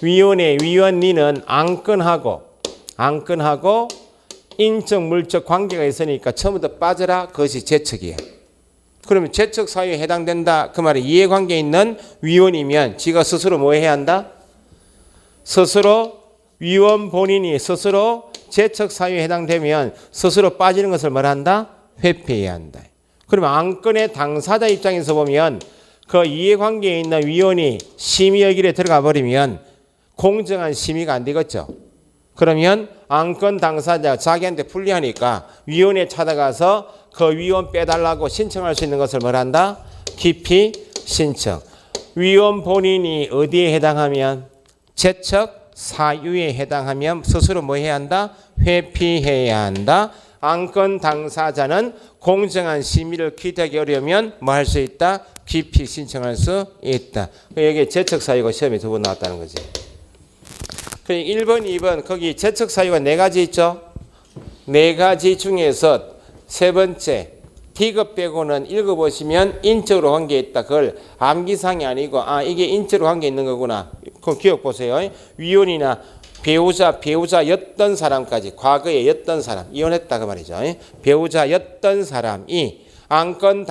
위원회 위원 니는 안건하고 인적 물적 관계가 있으니까 처음부터 빠져라. 그것이 제척이야. 그러면 제척 사유에 해당된다 그 말은 이해관계에 있는 위원이면 지가 스스로 뭐 해야 한다? 스스로 위원 본인이 스스로 제척 사유에 해당되면 스스로 빠지는 것을 뭐라 한다? 회피해야 한다. 그러면 안건의 당사자 입장에서 보면 그 이해관계에 있는 위원이 심의의 길에 들어가 버리면 공정한 심의가 안 되겠죠. 그러면 안건 당사자가 자기한테 불리하니까 위원회에 찾아가서 그 위원 빼달라고 신청할 수 있는 것을 뭐라 한다? 기피 신청. 위원 본인이 어디에 해당하면? 제척 사유에 해당하면 스스로 뭐 해야 한다? 회피해야 한다. 안건 당사자는 공정한 심의를 기대하기 어려우면 뭐 할 수 있다? 기피 신청할 수 있다. 여기 제척 사유가 시험에 2번 나왔다는 거지. 1번, 2번 거기 제척 사유가 4가지 있죠. 4가지 중에서 세 번째 D급 빼고는 읽어보시면 인적으로 관계 있다. 그걸 암기상이 아니고 이게 인적으로 관계 있는 거구나. 그거 기억 보세요. 위원이나 배우자였던 사람까지 과거에 였던 사람 이혼했다 그 말이죠. 배우자였던 사람이 안건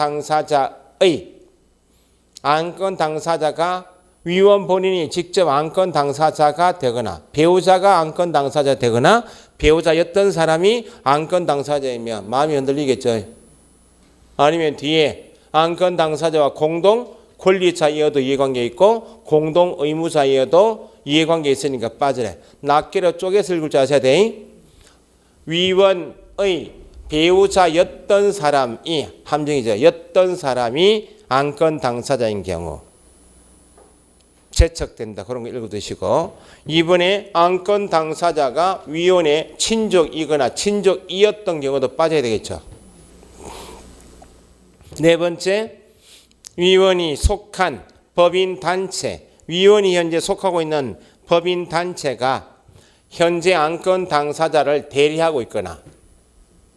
당사자가 위원 본인이 직접 안건 당사자가 되거나 배우자가 안건 당사자 되거나 배우자였던 사람이 안건 당사자이면 마음이 흔들리겠죠. 아니면 뒤에 안건 당사자와 공동 권리자이어도 이해관계 있고 공동 의무자이어도 이해관계 있으니까 빠지래. 낱개로 쪼개서 읽을 줄 아셔야 돼. 위원의 배우자였던 사람이 함정이죠. 였던 사람이 안건 당사자인 경우 제척된다. 그런 거 읽어두시고 이번에 안건 당사자가 위원의 친족이거나 친족이었던 경우도 빠져야 되겠죠. 네 번째, 위원이 속한 법인단체, 위원이 현재 속하고 있는 법인단체가 현재 안건 당사자를 대리하고 있거나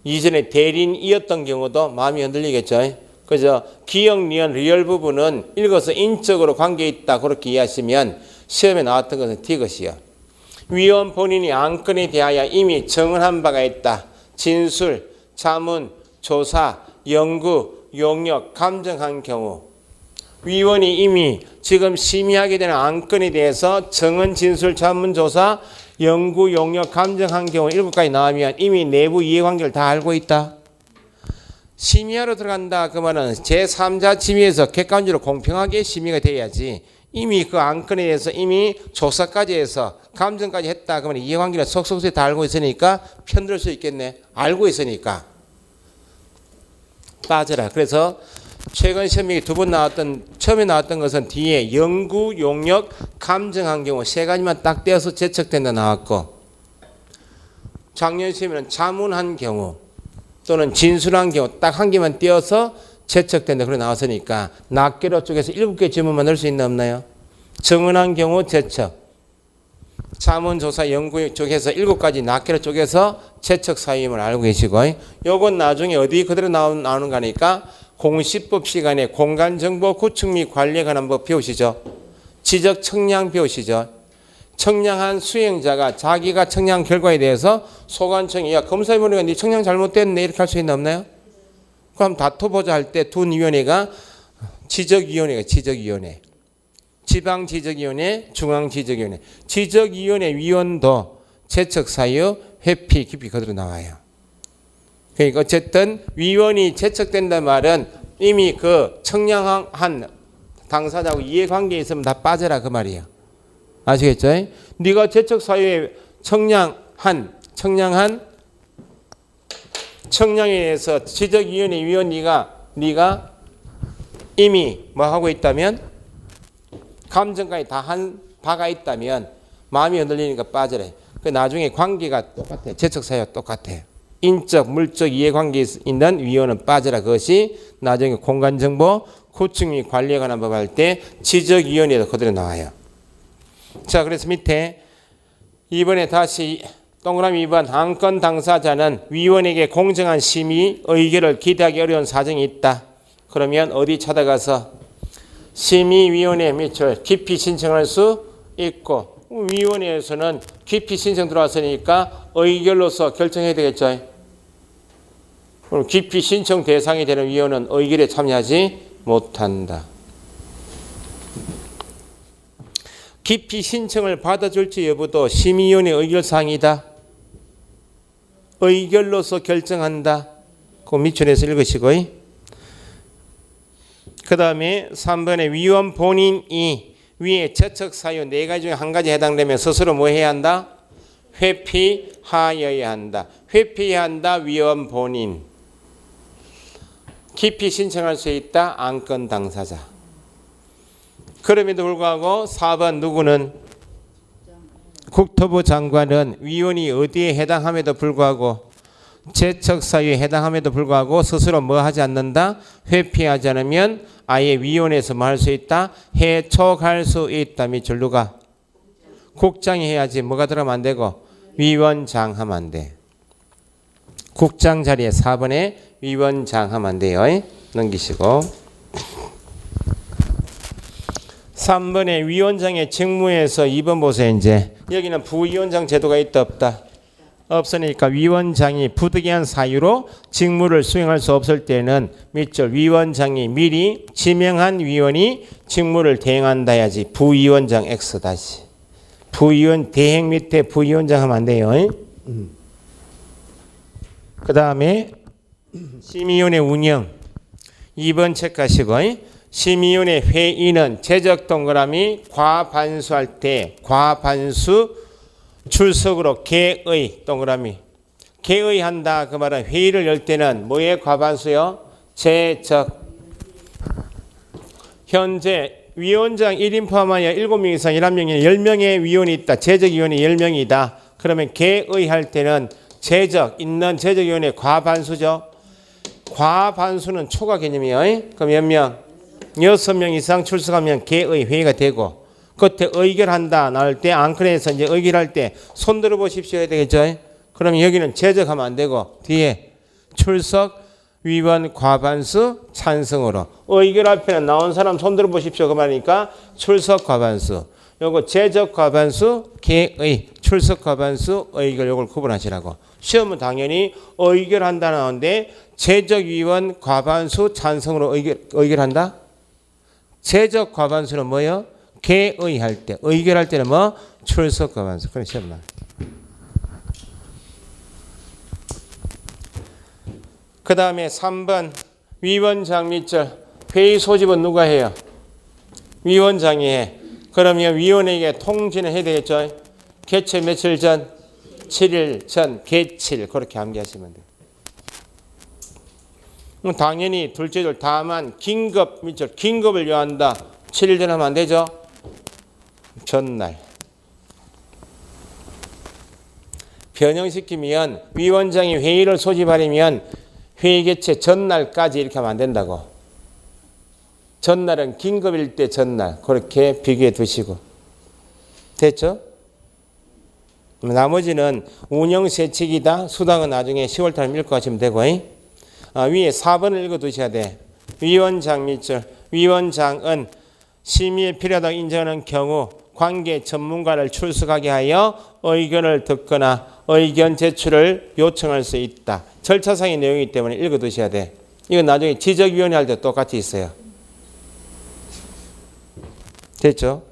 이전에 대리인이었던 경우도 마음이 흔들리겠죠. 그죠? 기역, 니은, 리얼 부분은 읽어서 인적으로 관계 있다 그렇게 이해하시면 시험에 나왔던 것은 D것이요. 위원 본인이 안건에 대하여 이미 정언한 바가 있다. 진술, 자문, 조사, 연구, 용역, 감정한 경우 위원이 이미 지금 심의하게 되는 안건에 대해서 정언, 진술, 자문, 조사, 연구, 용역, 감정한 경우 7가지 나오면 이미 내부 이해관계를 다 알고 있다. 심의하러 들어간다 그 말은 제3자 심의에서 객관적으로 공평하게 심의가 돼야지 이미 그 안건에 대해서 이미 조사까지 해서 감정까지 했다 그러면 이해관계를 속속히 다 알고 있으니까 편들 수 있겠네. 알고 있으니까 빠져라. 그래서 최근 시험이 2번 나왔던 처음에 나왔던 것은 뒤에 연구, 용역, 감정한 경우 3가지만 딱 떼어서 제척된다 나왔고 작년 시험에는 자문한 경우 또는 진술한 경우 딱 1개만 띄어서 제척된다. 그래 나왔으니까 낱개로 쪽에서 7개 질문만 넣을 수 있나 없나요? 정언한 경우 제척, 자문조사 연구 쪽에서 7가지 낱개로 쪽에서 제척 사유임을 알고 계시고 요건 나중에 어디 그대로 나오는 거니까 공시법 시간에 공간정보 구축 및 관리에 관한 법 배우시죠. 지적 청량 배우시죠. 청량한 수행자가 자기가 청량 결과에 대해서 소관청이 야 검사해보니까 네 청량 잘못됐네 이렇게 할 수 있나 없나요? 그럼 다퉈보자 할 때 두 위원회가 지적위원회 지방지적위원회 중앙지적위원회 지적위원회 위원도 제척사유 회피 기피 그대로 나와요. 그러니까 어쨌든 위원이 제척된다는 말은 이미 그 청량한 당사자하고 이해관계에 있으면 다 빠져라 그 말이에요. 아시겠죠? 네가 제척 사유에 청량에 대해서 지적위원회 위원 네가 이미 뭐 하고 있다면 감정까지 다 한 바가 있다면 마음이 흔들리니까 빠져래. 그 나중에 관계가 똑같아. 제척 사유가 똑같아. 인적, 물적 이해관계에 있는 위원은 빠져라. 그것이 나중에 공간정보 구축 및 관리에 관한 법 할 때 지적위원회도 그대로 나와요. 자, 그래서 밑에 이번에 다시 동그라미 2번 안건 당사자는 위원에게 공정한 심의 의결을 기대하기 어려운 사정이 있다. 그러면 어디 찾아가서 심의위원회 밑을 기피 신청할 수 있고 위원회에서는 기피 신청 들어왔으니까 의결로서 결정해야 되겠죠. 그럼 기피 신청 대상이 되는 위원은 의결에 참여하지 못한다. 기피 신청을 받아줄지 여부도 심의위원회 의결사항이다. 의결로서 결정한다. 그 밑줄에서 읽으시고 그 다음에 3번에 위원 본인이 위에 제척 사유 4가지 중에 한 가지 해당되면 스스로 뭐 해야 한다? 회피하여야 한다. 회피해야 한다. 위원 본인. 기피 신청할 수 있다. 안건 당사자. 그럼에도 불구하고 4번 누구는 국토부 장관은 위원이 어디에 해당함에도 불구하고 제척 사유에 해당함에도 불구하고 스스로 뭐 하지 않는다? 회피하지 않으면 아예 위원회에서 뭐 할 수 있다? 해촉할 수 있다. 밑줄 누가? 국장이 해야지. 뭐가 들어가면 안 되고 위원장 하면 안 돼. 국장 자리에 4번에 위원장 하면 안 돼요. 넘기시고 3번에 위원장의 직무에서 2번 보세요. 이제 여기는 부위원장 제도가 있다 없다? 없으니까 위원장이 부득이한 사유로 직무를 수행할 수 없을 때는 밑줄 위원장이 미리 지명한 위원이 직무를 대행한다 해야지. 부위원장 X 다시. 부위원 대행 밑에 부위원장 하면 안 돼요. 그 다음에 심의위원회 운영 2번 체크하시고 심의위원회 회의는 제적 동그라미 과반수할 때 과반수 출석으로 개의 동그라미 개의한다. 그 말은 회의를 열 때는 뭐의 과반수요? 제적. 현재 위원장 1인 포함하여 7명 이상 11명이 10명의 위원이 있다. 제적위원이 10명이다. 그러면 개의할 때는 제적 있는 제적위원회 과반수죠. 과반수는 초과 개념이에요. 그럼 몇 명? 6명 이상 출석하면 개의 회의가 되고 그때 의결한다 나올 때 앙크레에서 이제 의결할 때 손 들어 보십시오 해야 되겠죠. 그러면 여기는 제적하면 안 되고 뒤에 출석 위원 과반수 찬성으로 의결 앞에는 나온 사람 손 들어 보십시오 그 말이니까 출석 과반수 요거 제적 과반수 개의 출석 과반수 의결 요걸 구분하시라고. 시험은 당연히 의결한다 나오는데 제적 위원 과반수 찬성으로 의결한다. 제적 과반수는 뭐예요? 개의할 때, 의결할 때는 뭐? 출석 과반수. 그런 시험 나. 그 다음에 3번 위원장 밑줄 회의 소집은 누가 해요? 위원장이 해. 그러면 위원에게 통지는 해야 되겠죠? 개최 며칠 전? 7일 전 개칠 그렇게 암기하시면 돼요. 당연히 둘째 줄 다만 긴급 밑줄 긴급을 요한다. 7일 전에 하면 안 되죠? 전날. 변형시키면 위원장이 회의를 소집하려면 회의 개최 전날까지 이렇게 하면 안 된다고. 전날은 긴급일 때 전날 그렇게 비교해 두시고. 됐죠? 나머지는 운영 세칙이다. 수당은 나중에 10월달에 밀고 가시면 되고. 위에 4번을 읽어 두셔야 돼. 위원장 밑줄 위원장은 심의에 필요하다고 인정하는 경우 관계 전문가를 출석하게 하여 의견을 듣거나 의견 제출을 요청할 수 있다. 절차상의 내용이기 때문에 읽어 두셔야 돼. 이건 나중에 지적위원회 할 때 똑같이 있어요. 됐죠?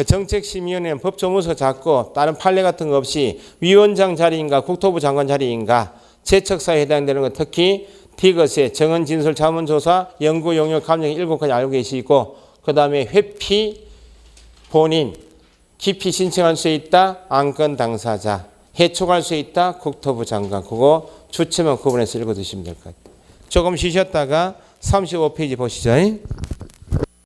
정책심의위원회는 법조문서 잡고 다른 판례 같은 거 없이 위원장 자리인가 국토부 장관 자리인가 제척사에 해당되는 것 특히 디귿의 정언 진술 자문조사 연구 용역 감정 7가지 알고 계시고 그 다음에 회피 본인 기피 신청할 수 있다 안건 당사자 해촉할 수 있다 국토부 장관 그거 주체만 구분해서 읽어 두시면 될 것 같아요. 조금 쉬셨다가 35페이지 보시죠.